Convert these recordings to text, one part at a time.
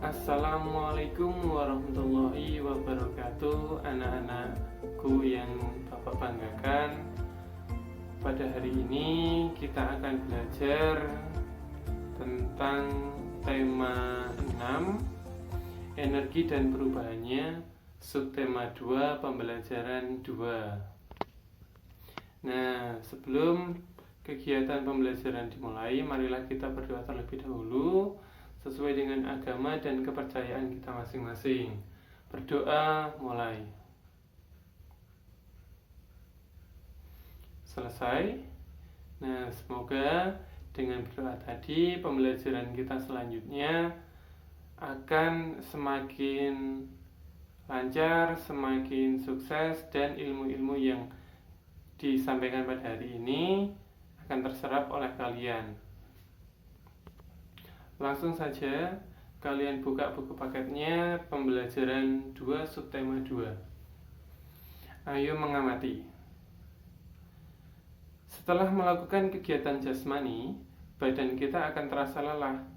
Assalamualaikum warahmatullahi wabarakatuh, anak-anakku yang Bapak banggakan. Pada hari ini kita akan belajar tentang tema 6, energi dan perubahannya, subtema 2, pembelajaran 2. Nah, sebelum kegiatan pembelajaran dimulai, marilah kita berdoa terlebih dahulu sesuai dengan agama dan kepercayaan kita masing-masing. Berdoa mulai. Selesai. Nah, semoga dengan berdoa tadi pembelajaran kita selanjutnya akan semakin lancar, semakin sukses, dan ilmu-ilmu yang disampaikan pada hari ini akan terserap oleh kalian. Langsung saja kalian buka buku paketnya pembelajaran 2 subtema 2. Ayo mengamati. Setelah melakukan kegiatan jasmani, badan kita akan terasa lelah.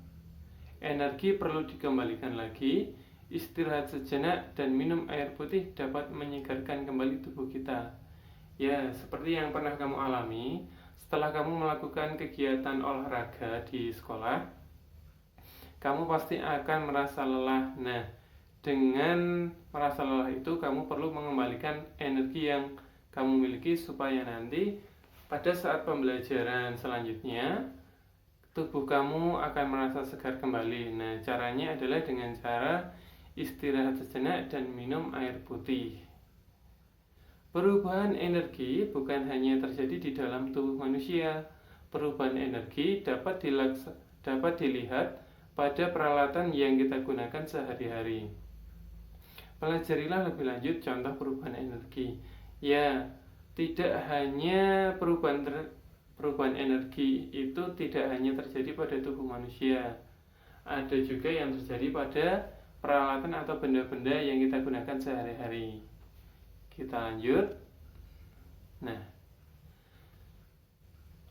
Energi perlu dikembalikan lagi, istirahat sejenak dan minum air putih dapat menyegarkan kembali tubuh kita. Ya, seperti yang pernah kamu alami setelah kamu melakukan kegiatan olahraga di sekolah, kamu pasti akan merasa lelah. Nah, dengan merasa lelah itu kamu perlu mengembalikan energi yang kamu miliki supaya nanti pada saat pembelajaran selanjutnya tubuh kamu akan merasa segar kembali. Nah, caranya adalah dengan cara istirahat sejenak dan minum air putih. Perubahan energi bukan hanya terjadi di dalam tubuh manusia. Perubahan energi dapat dilihat pada peralatan yang kita gunakan sehari-hari. Pelajarilah lebih lanjut contoh perubahan energi. Ya, tidak hanya perubahan energi itu tidak hanya terjadi pada tubuh manusia. Ada juga yang terjadi pada peralatan atau benda-benda yang kita gunakan sehari-hari. Kita lanjut. Nah,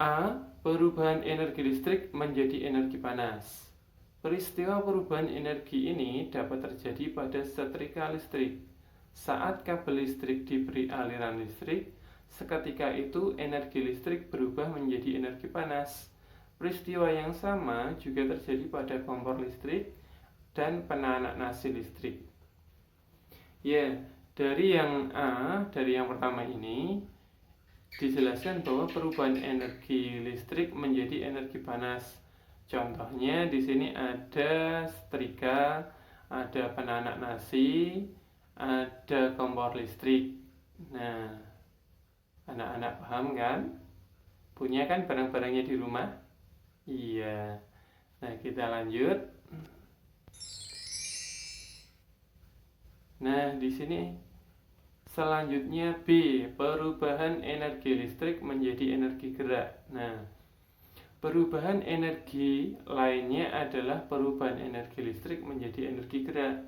A. Perubahan energi listrik menjadi energi panas. Peristiwa perubahan energi ini dapat terjadi pada setrika listrik. Saat kabel listrik diberi aliran listrik, seketika itu energi listrik berubah menjadi energi panas. Peristiwa yang sama juga terjadi pada kompor listrik dan penanak nasi listrik. Ya, dari yang A, dari yang pertama ini dijelaskan bahwa perubahan energi listrik menjadi energi panas. Contohnya di sini ada setrika, ada penanak nasi, ada kompor listrik. Nah, anak-anak paham kan? Punya kan barang-barangnya di rumah? Iya. Nah, kita lanjut. Nah, di sini selanjutnya B, perubahan energi listrik menjadi energi gerak. Nah, perubahan energi lainnya adalah perubahan energi listrik menjadi energi gerak.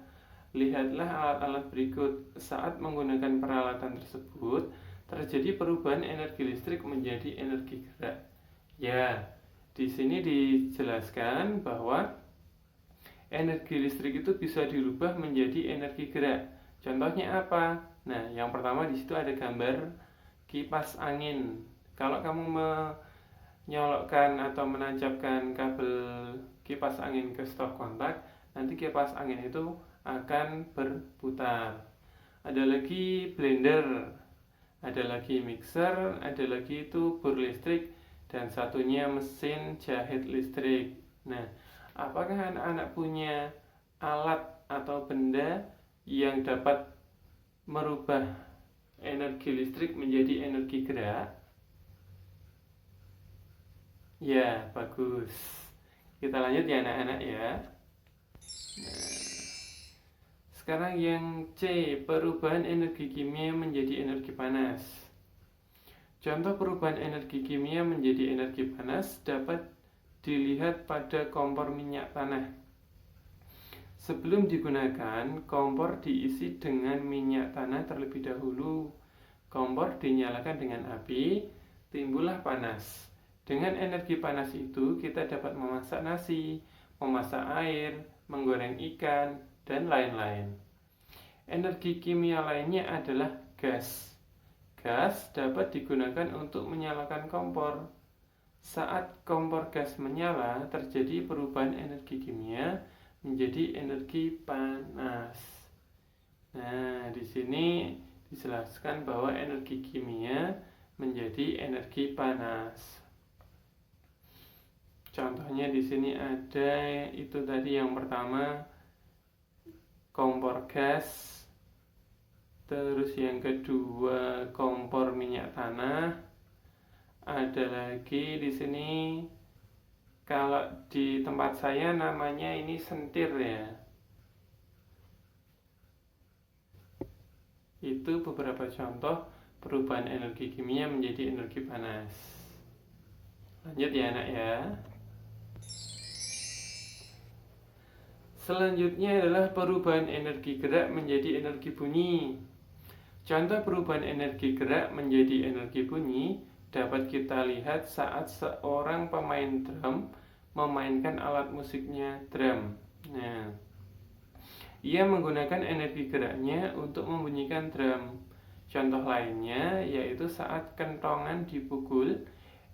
Lihatlah alat-alat berikut. Saat menggunakan peralatan tersebut, terjadi perubahan energi listrik menjadi energi gerak. Ya, di sini dijelaskan bahwa energi listrik itu bisa dirubah menjadi energi gerak. Contohnya apa? Nah, yang pertama di situ ada gambar kipas angin. Kalau kamu menyolokkan atau menancapkan kabel kipas angin ke stop kontak, nanti kipas angin itu akan berputar. Ada lagi blender, ada lagi mixer, ada lagi itu bor listrik, dan satunya mesin jahit listrik. Nah, apakah anak-anak punya alat atau benda yang dapat merubah energi listrik menjadi energi gerak? Ya, bagus. Kita lanjut ya anak-anak ya. Nah, sekarang yang C, perubahan energi kimia menjadi energi panas. Contoh perubahan energi kimia menjadi energi panas dapat dilihat pada kompor minyak tanah. Sebelum digunakan, kompor diisi dengan minyak tanah terlebih dahulu. Kompor dinyalakan dengan api, timbullah panas. Dengan energi panas itu kita dapat memasak nasi, memasak air, menggoreng ikan, dan lain-lain. Energi kimia lainnya adalah gas. Gas dapat digunakan untuk menyalakan kompor. Saat kompor gas menyala, terjadi perubahan energi kimia menjadi energi panas. Nah, di sini dijelaskan bahwa energi kimia menjadi energi panas. Contohnya di sini ada itu tadi yang pertama kompor gas, terus yang kedua kompor minyak tanah. Ada lagi di sini kalau di tempat saya namanya ini sentir ya. Itu beberapa contoh perubahan energi kimia menjadi energi panas. Lanjut ya anak ya. Selanjutnya adalah perubahan energi gerak menjadi energi bunyi. Contoh perubahan energi gerak menjadi energi bunyi dapat kita lihat saat seorang pemain drum memainkan alat musiknya drum. Nah, ia menggunakan energi geraknya untuk membunyikan drum. Contoh lainnya yaitu saat kentongan dipukul,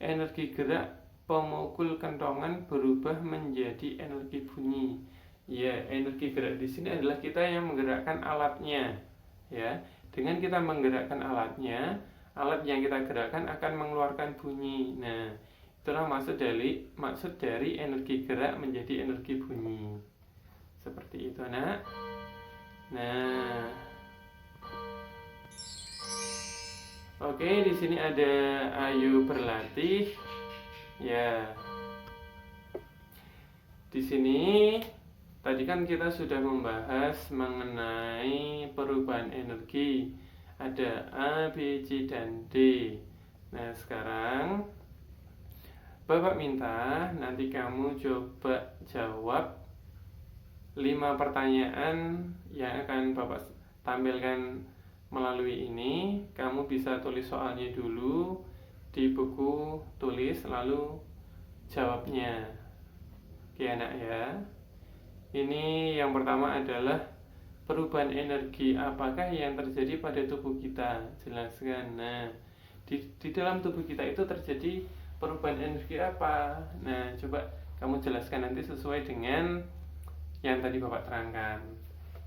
energi gerak pemukul kentongan berubah menjadi energi bunyi. Ya, energi gerak di sini adalah kita yang menggerakkan alatnya. Ya, dengan kita menggerakkan alatnya, alat yang kita gerakkan akan mengeluarkan bunyi. Nah, itulah maksud dari energi gerak menjadi energi bunyi. Seperti itu, Nak. Nah, oke, di sini ada Ayu berlatih. Ya, di sini tadi kan kita sudah membahas mengenai perubahan energi. Ada A, B, C, dan D. Nah, sekarang Bapak minta nanti kamu coba jawab 5 pertanyaan yang akan Bapak tampilkan melalui ini. Kamu bisa tulis soalnya dulu di buku tulis, lalu jawabnya. Oke anak ya. Ini yang pertama adalah perubahan energi apakah yang terjadi pada tubuh kita? Jelaskan. Nah, di dalam tubuh kita itu terjadi perubahan energi apa? Nah, coba kamu jelaskan nanti sesuai dengan yang tadi Bapak terangkan.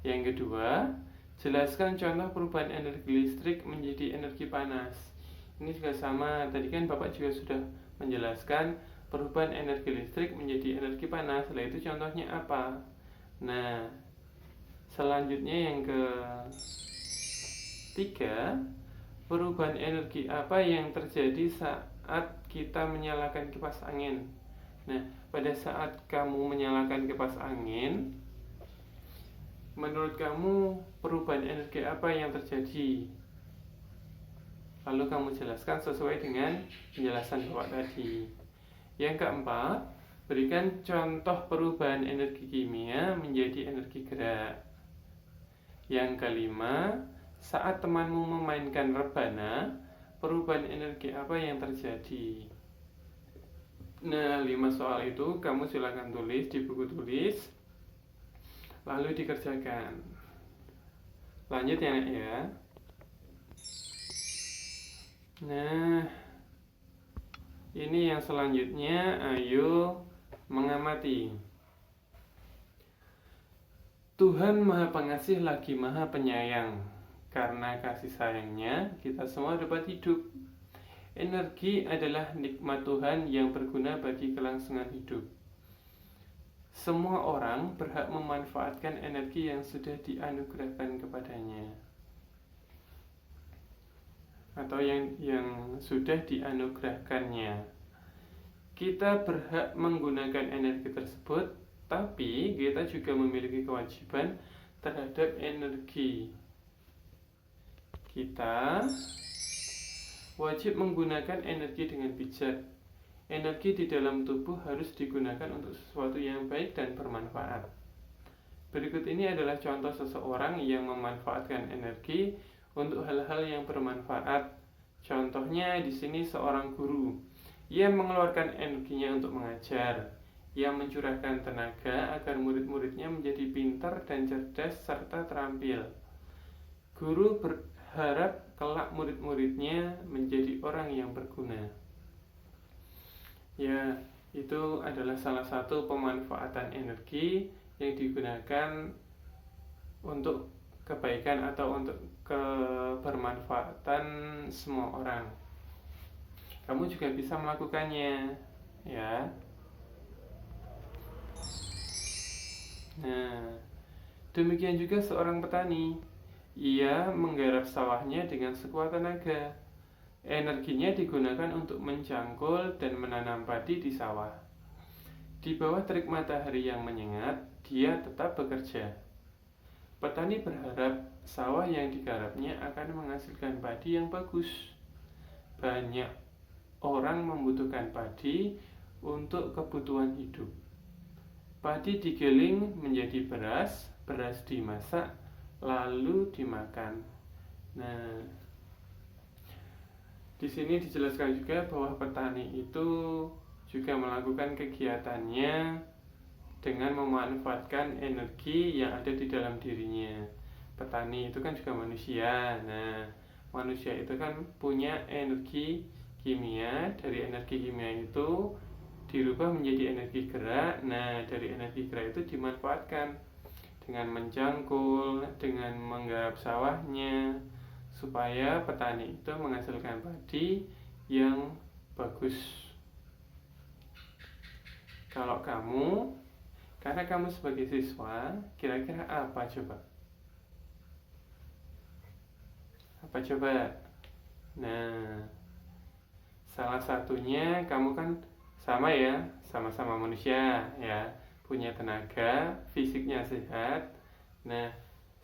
Yang kedua, jelaskan contoh perubahan energi listrik menjadi energi panas. Ini juga sama, tadi kan Bapak juga sudah menjelaskan perubahan energi listrik menjadi energi panas. Setelah itu contohnya apa? Nah, selanjutnya yang ketiga, perubahan energi apa yang terjadi saat kita menyalakan kipas angin? Nah, pada saat kamu menyalakan kipas angin, menurut kamu perubahan energi apa yang terjadi? Lalu kamu jelaskan sesuai dengan penjelasan Bapak tadi. Yang keempat, berikan contoh perubahan energi kimia menjadi energi gerak. Yang kelima, saat temanmu memainkan rebana, perubahan energi apa yang terjadi? Nah, 5 soal itu kamu silakan tulis di buku tulis, lalu dikerjakan. Lanjut ya, Nek ya. Nah, ini yang selanjutnya, ayo mengamati. Tuhan Maha Pengasih lagi Maha Penyayang. Karena kasih sayangnya, kita semua dapat hidup. Energi adalah nikmat Tuhan yang berguna bagi kelangsungan hidup. Semua orang berhak memanfaatkan energi yang sudah dianugerahkan kepadanya, atau yang sudah dianugerahkannya. Kita berhak menggunakan energi tersebut, tapi kita juga memiliki kewajiban terhadap energi. Kita wajib menggunakan energi dengan bijak. Energi di dalam tubuh harus digunakan untuk sesuatu yang baik dan bermanfaat. Berikut ini adalah contoh seseorang yang memanfaatkan energi untuk hal-hal yang bermanfaat. Contohnya di sini seorang guru. Ia mengeluarkan energinya untuk mengajar. yang mencurahkan tenaga agar murid-muridnya menjadi pintar dan cerdas serta terampil. Guru berharap kelak murid-muridnya menjadi orang yang berguna. Ya, itu adalah salah satu pemanfaatan energi yang digunakan untuk kebaikan atau untuk kebermanfaatan semua orang. Kamu juga bisa melakukannya, ya. Nah, demikian juga seorang petani. Ia menggarap sawahnya dengan sekuat tenaga. Energinya digunakan untuk mencangkul dan menanam padi di sawah. Di bawah terik matahari yang menyengat, dia tetap bekerja. Petani berharap sawah yang digarapnya akan menghasilkan padi yang bagus. Banyak orang membutuhkan padi untuk kebutuhan hidup. Padi digiling menjadi beras, beras dimasak, lalu dimakan. Nah, di sini dijelaskan juga bahwa petani itu juga melakukan kegiatannya dengan memanfaatkan energi yang ada di dalam dirinya. Petani itu kan juga manusia. Nah, manusia itu kan punya energi kimia. Dari energi kimia itu dirubah menjadi energi gerak. Nah, dari energi gerak itu dimanfaatkan dengan mencangkul, dengan menggarap sawahnya, supaya petani itu menghasilkan padi yang bagus. Kalau kamu, karena kamu sebagai siswa, kira-kira apa coba? Apa coba? Nah, salah satunya kamu kan sama ya, sama-sama manusia ya, punya tenaga, fisiknya sehat. Nah,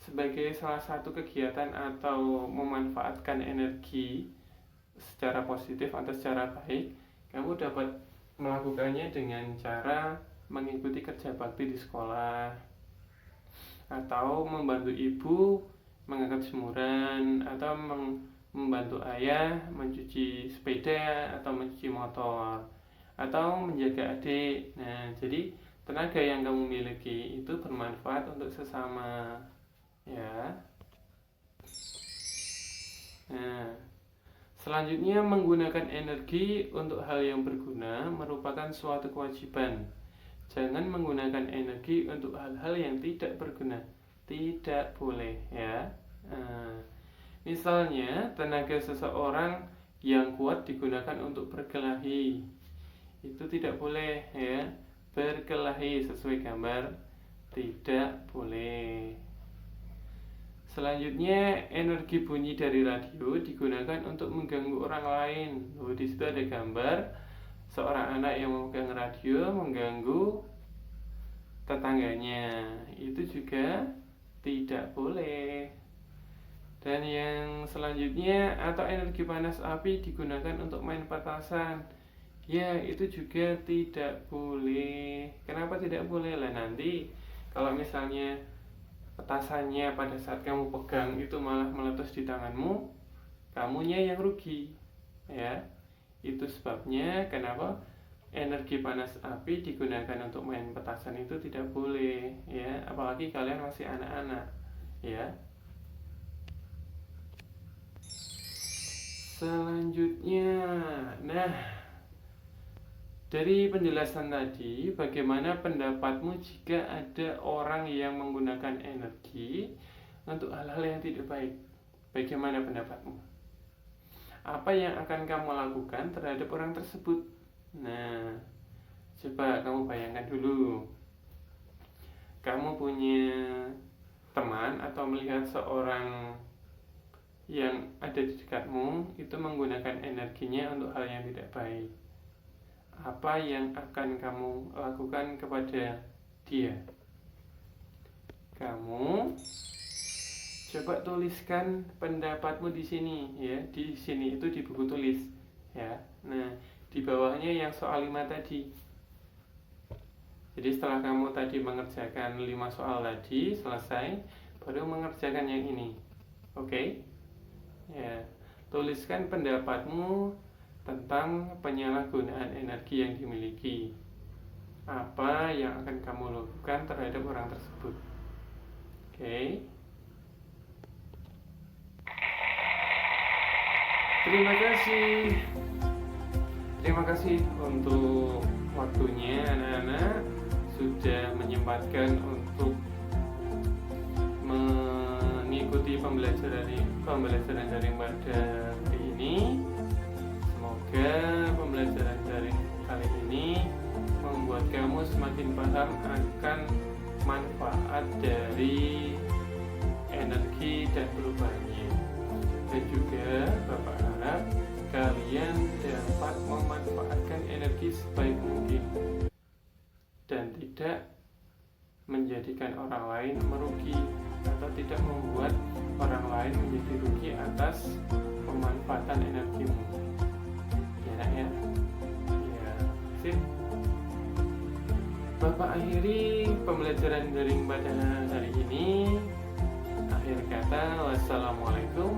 sebagai salah satu kegiatan atau memanfaatkan energi secara positif atau secara baik, kamu dapat melakukannya dengan cara mengikuti kerja bakti di sekolah, atau membantu ibu mengangkat jemuran, atau membantu ayah mencuci sepeda atau mencuci motor, atau menjaga adik. Nah, jadi tenaga yang kamu miliki itu bermanfaat untuk sesama, ya. Nah, selanjutnya, menggunakan energi untuk hal yang berguna merupakan suatu kewajiban. Jangan menggunakan energi untuk hal-hal yang tidak berguna. Tidak boleh, ya. Misalnya, tenaga seseorang yang kuat digunakan untuk berkelahi. Itu tidak boleh, ya. Berkelahi sesuai gambar, tidak boleh. Selanjutnya, energi bunyi dari radio digunakan untuk mengganggu orang lain. Di situ ada gambar seorang anak yang memegang radio mengganggu tetangganya. Itu juga tidak boleh. Dan yang selanjutnya, atau energi panas api digunakan untuk main petasan. Ya, itu juga tidak boleh. Kenapa tidak boleh? Lah nanti kalau misalnya petasannya pada saat kamu pegang itu malah meletus di tanganmu, kamunya yang rugi, ya. Itu sebabnya kenapa energi panas api digunakan untuk main petasan itu tidak boleh, ya. Apalagi kalian masih anak-anak, ya. Selanjutnya, nah, dari penjelasan tadi, bagaimana pendapatmu jika ada orang yang menggunakan energi untuk hal-hal yang tidak baik? Bagaimana pendapatmu? Apa yang akan kamu lakukan terhadap orang tersebut? Nah, coba kamu bayangkan dulu. Kamu punya teman atau melihat seorang yang ada di dekatmu itu menggunakan energinya untuk hal yang tidak baik. Apa yang akan kamu lakukan kepada dia? Kamu coba tuliskan pendapatmu di sini, ya. Di sini itu di buku tulis, ya. Nah, di bawahnya yang soal 5 tadi. Jadi setelah kamu tadi mengerjakan 5 soal tadi selesai, baru mengerjakan yang ini. Oke? Ya. Tuliskan pendapatmu tentang penyalahgunaan energi yang dimiliki. apa yang akan kamu lakukan terhadap orang tersebut. Oke. Terima kasih. Terima kasih untuk waktunya anak-anak, sudah menyempatkan untuk mengikuti pembelajaran daring pada hari ini. Semoga pembelajaran daring kali ini membuat kamu semakin paham akan manfaat dari energi dan perubahannya. Dan juga Bapak harap kalian dapat memanfaatkan energi sebaik mungkin dan tidak menjadikan orang lain merugi atau tidak membuat orang lain menjadi rugi atas pemanfaatan energimu. Ya nak ya? Ya, sip. Bapak akhiri pembelajaran daring pada hari ini. Akhir kata, wassalamualaikum